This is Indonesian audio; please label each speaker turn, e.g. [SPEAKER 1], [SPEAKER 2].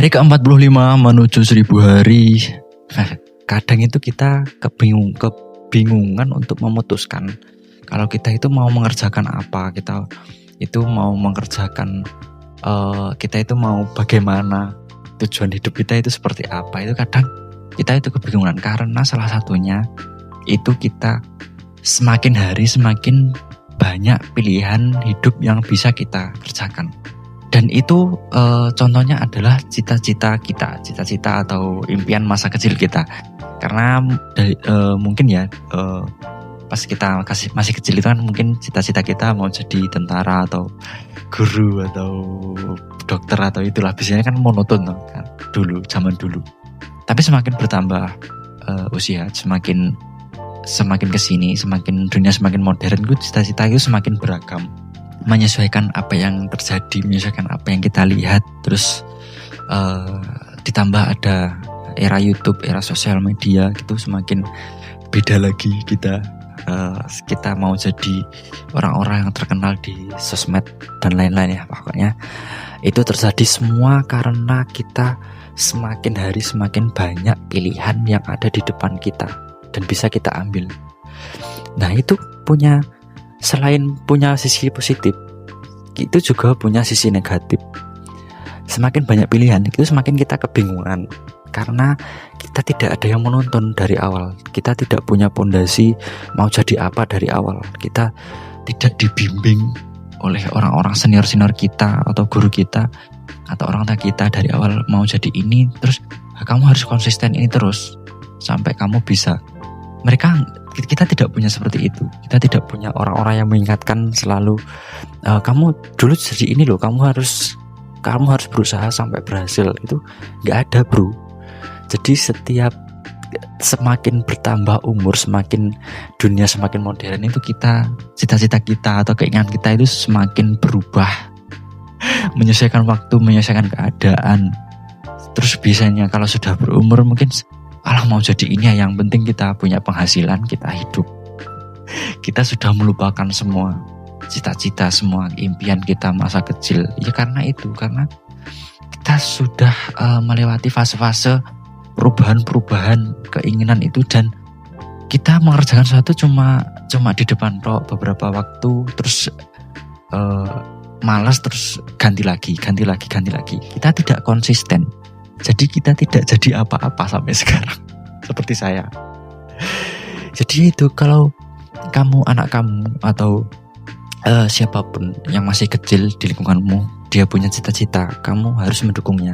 [SPEAKER 1] Hari ke-45 menuju 1000 hari. Kadang itu kita kebingungan untuk memutuskan kalau kita itu mau mengerjakan apa, kita itu mau mengerjakan kita itu mau bagaimana, tujuan hidup kita itu seperti apa. Itu kadang kita itu kebingungan karena salah satunya itu kita semakin hari semakin banyak pilihan hidup yang bisa kita kerjakan. Dan itu contohnya adalah cita-cita atau impian masa kecil kita. Karena mungkin ya pas kita masih kecil itu kan mungkin cita-cita kita mau jadi tentara atau guru atau dokter atau itulah, biasanya kan monoton kan zaman dulu. Tapi semakin bertambah usia, semakin kesini, semakin dunia semakin modern, cita-cita itu semakin beragam, menyesuaikan apa yang terjadi, menyesuaikan apa yang kita lihat. Terus ditambah ada era YouTube, era sosial media gitu, semakin beda lagi kita mau jadi orang-orang yang terkenal di sosmed dan lain-lain ya. Pokoknya itu terjadi semua karena kita semakin hari semakin banyak pilihan yang ada di depan kita dan bisa kita ambil. Nah itu selain punya sisi positif, itu juga punya sisi negatif. Semakin banyak pilihan, itu semakin kita kebingungan karena kita tidak ada yang menonton dari awal. Kita tidak punya pondasi mau jadi apa dari awal. Kita tidak dibimbing oleh orang-orang senior-senior kita atau guru kita atau orang tua kita dari awal mau jadi ini, terus kamu harus konsisten ini terus sampai kamu bisa. Kita tidak punya seperti itu. Kita tidak punya orang-orang yang mengingatkan selalu kamu dulu jadi ini loh, kamu harus berusaha sampai berhasil. Itu nggak ada, bro. Jadi semakin bertambah umur, semakin dunia semakin modern, itu cita-cita kita atau keinginan kita itu semakin berubah, menyesuaikan waktu, menyesuaikan keadaan. Terus biasanya kalau sudah berumur mungkin mau jadi ini ya, yang penting kita punya penghasilan, kita hidup. Kita sudah melupakan semua cita-cita, semua impian kita masa kecil. Ya karena kita sudah melewati fase-fase perubahan keinginan itu, dan kita mengerjakan sesuatu cuma di depan beberapa waktu, terus malas, terus ganti lagi. Kita tidak konsisten. Jadi kita tidak jadi apa-apa sampai sekarang. Seperti saya. Jadi itu, kalau anak kamu atau siapapun yang masih kecil di lingkunganmu, dia punya cita-cita, kamu harus mendukungnya.